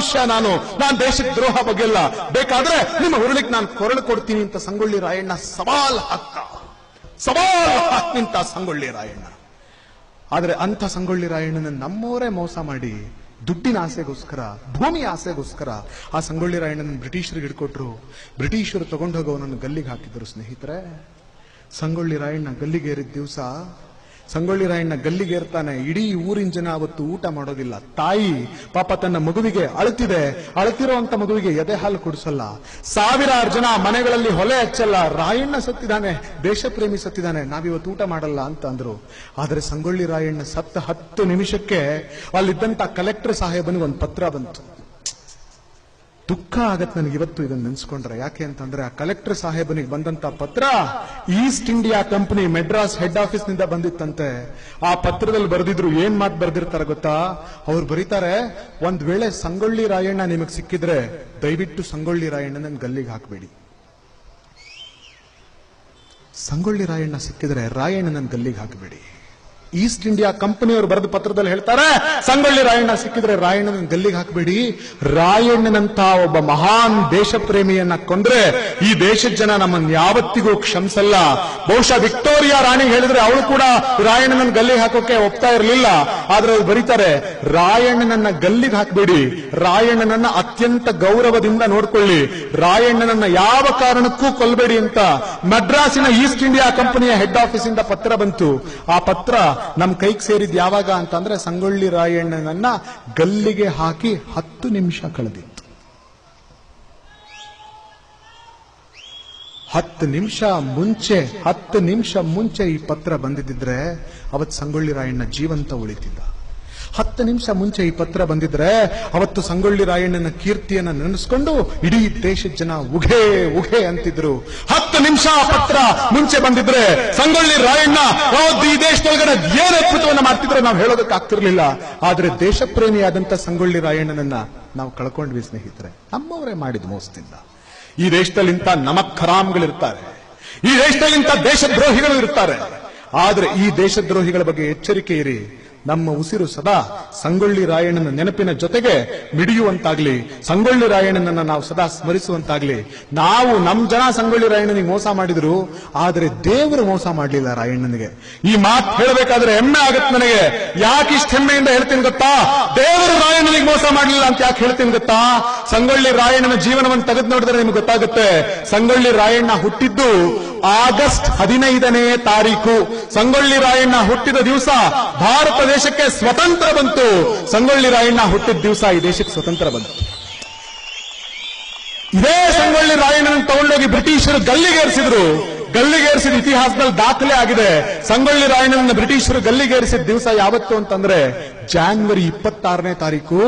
ಮನುಷ್ಯ, ನಾನು ದೇಶದ ದ್ರೋಹ ಬಗೆಲ್ಲ, ಬೇಕಾದ್ರೆ ನಿಮ್ಮ ಹುರುಳಿಗೆ ನಾನು ಕೊರಳು ಕೊಡ್ತೀನಿ ಅಂತ ಸಂಗೊಳ್ಳಿ ರಾಯಣ್ಣ ಸವಾಲ್ ನಿಂತ ಸಂಗೊಳ್ಳಿ ರಾಯಣ್ಣ. ಆದ್ರೆ ಅಂಥ ಸಂಗೊಳ್ಳಿ ರಾಯಣ್ಣನ ನಮ್ಮವರೇ ಮೋಸ ಮಾಡಿ ದುಡ್ಡಿನ ಆಸೆಗೋಸ್ಕರ, ಭೂಮಿ ಆಸೆಗೋಸ್ಕರ ಆ ಸಂಗೊಳ್ಳಿ ರಾಯಣ್ಣನ ಬ್ರಿಟಿಷರಿಗೆ ಹಿಡ್ಕೊಟ್ರು. ಬ್ರಿಟಿಷರು ತಗೊಂಡೋಗಿ ಅವನನ್ನು ಗಲ್ಲಿಗೆ ಹಾಕಿದ್ರು. ಸ್ನೇಹಿತರೆ, ಸಂಗೊಳ್ಳಿ ರಾಯಣ್ಣ ಗಲ್ಲಿಗೇರಿದ ದಿವಸ, ಸಂಗೊಳ್ಳಿ ರಾಯಣ್ಣ ಗಲ್ಲಿಗೇರ್ತಾನೆ, ಇಡೀ ಊರಿನ ಜನ ಅವತ್ತು ಊಟ ಮಾಡೋದಿಲ್ಲ. ತಾಯಿ ಪಾಪ ತನ್ನ ಮಗುವಿಗೆ ಅಳತಿರೋ ಅಂತ ಮಗುವಿಗೆ ಎದೆ ಹಾಲು ಕುಡಿಸಲ್ಲ. ಸಾವಿರಾರು ಜನ ಮನೆಗಳಲ್ಲಿ ಹೊಲೆ ಹಚ್ಚಲ್ಲ. ರಾಯಣ್ಣ ಸತ್ತಿದ್ದಾನೆ, ದೇಶ ಪ್ರೇಮಿ ಸತ್ತಿದ್ದಾನೆ, ನಾವಿವತ್ತು ಊಟ ಮಾಡಲ್ಲ ಅಂತ ಅಂದ್ರು. ಆದ್ರೆ ಸಂಗೊಳ್ಳಿ ರಾಯಣ್ಣ ಸತ್ತ 10 ನಿಮಿಷಕ್ಕೆ ಅಲ್ಲಿದ್ದಂತ ಕಲೆಕ್ಟರ್ ಸಾಹೇಬನಿಗೆ ಒಂದು ಪತ್ರ ಬಂತು. ದುಃಖ ಆಗತ್ತೆ ನನಗೆ ಇವತ್ತು ಇದನ್ನ ನೆನ್ಸ್ಕೊಂಡ್ರೆ. ಯಾಕೆ ಅಂತಂದ್ರೆ ಆ ಕಲೆಕ್ಟರ್ ಸಾಹೇಬನಿಗೆ ಬಂದಂತ ಪತ್ರ East India company Madras head office ನಿಂದ ಬಂದಿತ್ತಂತೆ. ಆ ಪತ್ರದಲ್ಲಿ ಬರೆದಿದ್ರು, ಏನ್ ಮಾತು ಬರೆದಿರ್ತಾರೆ ಗೊತ್ತಾ? ಅವ್ರು ಬರೀತಾರೆ, ಒಂದ್ ವೇಳೆ ಸಂಗೊಳ್ಳಿ ರಾಯಣ್ಣ ನಿಮಗ್ ಸಿಕ್ಕಿದ್ರೆ ದಯವಿಟ್ಟು ಸಂಗೊಳ್ಳಿ ರಾಯಣ್ಣನ ಗಲ್ಲಿಗೆ ಹಾಕಬೇಡಿ. ಸಂಗೊಳ್ಳಿ ರಾಯಣ್ಣ ಸಿಕ್ಕಿದ್ರೆ ರಾಯಣ್ಣನ ಗಲ್ಲಿಗೆ ಹಾಕಬೇಡಿ. ಈಸ್ಟ್ ಇಂಡಿಯಾ ಕಂಪನಿಯವರು ಬರೆದ ಪತ್ರದಲ್ಲಿ ಹೇಳ್ತಾರೆ, ಸಂಗೊಳ್ಳಿ ರಾಯಣ್ಣ ಸಿಕ್ಕಿದ್ರೆ ರಾಯಣ್ಣನ ಗಲ್ಲಿಗೆ ಹಾಕಬೇಡಿ. ರಾಯಣ್ಣನಂತ ಒಬ್ಬ ಮಹಾನ್ ದೇಶ ಪ್ರೇಮಿಯನ್ನ ಕೊಂದ್ರೆ ಈ ದೇಶದ ಜನ ನಮ್ಮನ್ನು ಯಾವತ್ತಿಗೂ ಕ್ಷಮಿಸಲ್ಲ. ಬಹುಶಃ ವಿಕ್ಟೋರಿಯಾ ರಾಣಿ ಹೇಳಿದ್ರೆ ಅವಳು ಕೂಡ ರಾಯಣ್ಣನ ಗಲ್ಲಿಗೆ ಹಾಕೋಕೆ ಒಪ್ತಾ ಇರಲಿಲ್ಲ. ಆದ್ರೆ ಅವ್ರು ಬರೀತಾರೆ, ರಾಯಣ್ಣನನ್ನ ಗಲ್ಲಿಗೆ ಹಾಕಬೇಡಿ, ರಾಯಣ್ಣನನ್ನ ಅತ್ಯಂತ ಗೌರವದಿಂದ ನೋಡ್ಕೊಳ್ಳಿ, ರಾಯಣ್ಣನನ್ನ ಯಾವ ಕಾರಣಕ್ಕೂ ಕೊಲ್ಲಬೇಡಿ ಅಂತ ಮದ್ರಾಸಿನ ಈಸ್ಟ್ ಇಂಡಿಯಾ ಕಂಪನಿಯ ಹೆಡ್ ಆಫೀಸ್ ಇಂದ ಪತ್ರ ಬಂತು. ಆ ಪತ್ರ ನಮ್ ಕೈಗೆ ಸೇರಿದ್ ಯಾವಾಗ ಅಂತಂದ್ರೆ ಸಂಗೊಳ್ಳಿ ರಾಯಣ್ಣನನ್ನ ಗಲ್ಲಿಗೆ ಹಾಕಿ 10 ನಿಮಿಷ ಕಳೆದಿತ್ತು. 10 ನಿಮಿಷ ಮುಂಚೆ ಈ ಪತ್ರ ಬಂದಿದ್ರೆ ಅವತ್ತು ಸಂಗೊಳ್ಳಿ ರಾಯಣ್ಣ ಜೀವಂತ ಉಳಿತಿದ್ದ. 10 ನಿಮಿಷ ಮುಂಚೆ ಈ ಪತ್ರ ಬಂದಿದ್ರೆ ಅವತ್ತು ಸಂಗೊಳ್ಳಿ ರಾಯಣ್ಣನ ಕೀರ್ತಿಯನ್ನ ನೆನೆಸ್ಕೊಂಡು ಇಡೀ ದೇಶದ ಜನ ಉಘೆ ಉಘೆ ಅಂತಿದ್ರು. 10 ನಿಮಿಷ ಪತ್ರ ಮುಂಚೆ ಬಂದಿದ್ರೆ ಸಂಗೊಳ್ಳಿ ರಾಯಣ್ಣ ಈ ದೇಶದೊಳಗಡೆ ಏನ್ ಅದ್ಭುತವನ್ನ ಮಾಡ್ತಿದ್ರೆ ನಾವು ಹೇಳೋದಕ್ಕಾಗ್ತಿರ್ಲಿಲ್ಲ. ಆದ್ರೆ ದೇಶ ಪ್ರೇಮಿಯಾದಂತ ಸಂಗೊಳ್ಳಿ ರಾಯಣ್ಣನನ್ನ ನಾವು ಕಳ್ಕೊಂಡ್ವಿ. ಸ್ನೇಹಿತರೆ, ನಮ್ಮವರೇ ಮಾಡಿದ ಮೋಸದಿಂದ ಈ ದೇಶದಲ್ಲಿ ಇಂಥ ನಮಕ್ ಖರಾಮ್ಗಳಿರ್ತಾರೆ, ಈ ದೇಶದಲ್ಲಿ ಇಂಥ ದೇಶದ್ರೋಹಿಗಳು ಇರ್ತಾರೆ. ಆದ್ರೆ ಈ ದೇಶದ್ರೋಹಿಗಳ ಬಗ್ಗೆ ಎಚ್ಚರಿಕೆ ಇರಿ. ನಮ್ಮ ಉಸಿರು ಸದಾ ಸಂಗೊಳ್ಳಿ ರಾಯಣ್ಣನ ನೆನಪಿನ ಜೊತೆಗೆ ಮಿಡಿಯುವಂತಾಗ್ಲಿ, ಸಂಗೊಳ್ಳಿ ರಾಯಣ್ಣನನ್ನ ನಾವು ಸದಾ ಸ್ಮರಿಸುವಂತಾಗ್ಲಿ. ನಾವು ನಮ್ ಜನ ಸಂಗೊಳ್ಳಿ ರಾಯಣ್ಣನಿಗೆ ಮೋಸ ಮಾಡಿದ್ರು, ಆದ್ರೆ ದೇವರು ಮೋಸ ಮಾಡ್ಲಿಲ್ಲ ರಾಯಣ್ಣನಿಗೆ. ಈ ಮಾತು ಹೇಳಬೇಕಾದ್ರೆ ಹೆಮ್ಮೆ ಆಗತ್ತೆ ನನಗೆ. ಯಾಕೆ ಇಷ್ಟ ಹೆಮ್ಮೆಯಿಂದ ಹೇಳ್ತೀನಿ ಗೊತ್ತಾ? ದೇವರು ರಾಯಣ್ಣನಿಗೆ ಮೋಸ ಮಾಡ್ಲಿಲ್ಲ ಅಂತ ಯಾಕೆ ಹೇಳ್ತೀನಿ ಗೊತ್ತಾ? ಸಂಗೊಳ್ಳಿ ರಾಯಣ್ಣನ ಜೀವನವನ್ನು ತೆಗೆದು ನೋಡಿದ್ರೆ ನಿಮ್ಗೆ ಗೊತ್ತಾಗುತ್ತೆ. ಸಂಗೊಳ್ಳಿ ರಾಯಣ್ಣ ಹುಟ್ಟಿದ್ದು ಆಗಸ್ಟ್ 15ನೇ ತಾರೀಕು. ಸಂಗೊಳ್ಳಿ ರಾಯಣ್ಣ ಹುಟ್ಟಿದ ದಿವಸ ಭಾರತ ದೇಶಕ್ಕೆ ಸ್ವತಂತ್ರ ಬಂತು. ಸಂಗೊಳ್ಳಿ ರಾಯಣ್ಣ ಹುಟ್ಟಿದ ದಿವಸ ಈ ದೇಶಕ್ಕೆ ಸ್ವತಂತ್ರ ಬಂತು. ಇದೇ ಸಂಗೊಳ್ಳಿ ರಾಯಣ್ಣನ ತಗೊಂಡೋಗಿ ಬ್ರಿಟಿಷರು ಗಲ್ಲಿಗೇರಿಸಿದ್ರು. ಗಲ್ಲಿಗೇರಿಸಿದ ಇತಿಹಾಸದಲ್ಲಿ ದಾಖಲೆ ಆಗಿದೆ. ಸಂಗೊಳ್ಳಿ ರಾಯಣ್ಣನ ಬ್ರಿಟಿಷರು ಗಲ್ಲಿಗೇರಿಸಿದ ದಿವಸ ಯಾವತ್ತು ಅಂತಂದ್ರೆ ಜಾನ್ವರಿ 26ನೇ ತಾರೀಕು.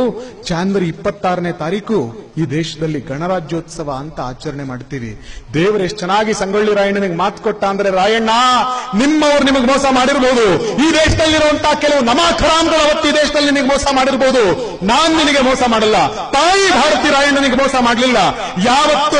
ಜಾನ್ವರಿ 26ನೇ ತಾರೀಕು ಈ ದೇಶದಲ್ಲಿ ಗಣರಾಜ್ಯೋತ್ಸವ ಅಂತ ಆಚರಣೆ ಮಾಡ್ತೀವಿ. ದೇವರು ಎಷ್ಟು ಚೆನ್ನಾಗಿ ಸಂಗೊಳ್ಳಿ ರಾಯಣ್ಣನಿಗೆ ಮಾತು ಕೊಟ್ಟ ಅಂದ್ರೆ, ರಾಯಣ್ಣ ನಿಮ್ಮವ್ರು ನಿಮಗೆ ಮೋಸ ಮಾಡಿರ್ಬೋದು, ಈ ದೇಶದಲ್ಲಿರುವಂತಹ ಕೆಲವು ನಮಾಖರಾಮ್ಗಳು ಅವತ್ತು ಈ ದೇಶದಲ್ಲಿ ನಿನಗೆ ಮೋಸ ಮಾಡಿರ್ಬೋದು, ನಾನ್ ನಿನಗೆ ಮೋಸ ಮಾಡಲ್ಲ. ತಾಯಿ ಭಾರತಿ ರಾಯಣ್ಣನಿಗೆ ಮೋಸ ಮಾಡಲಿಲ್ಲ ಯಾವತ್ತು.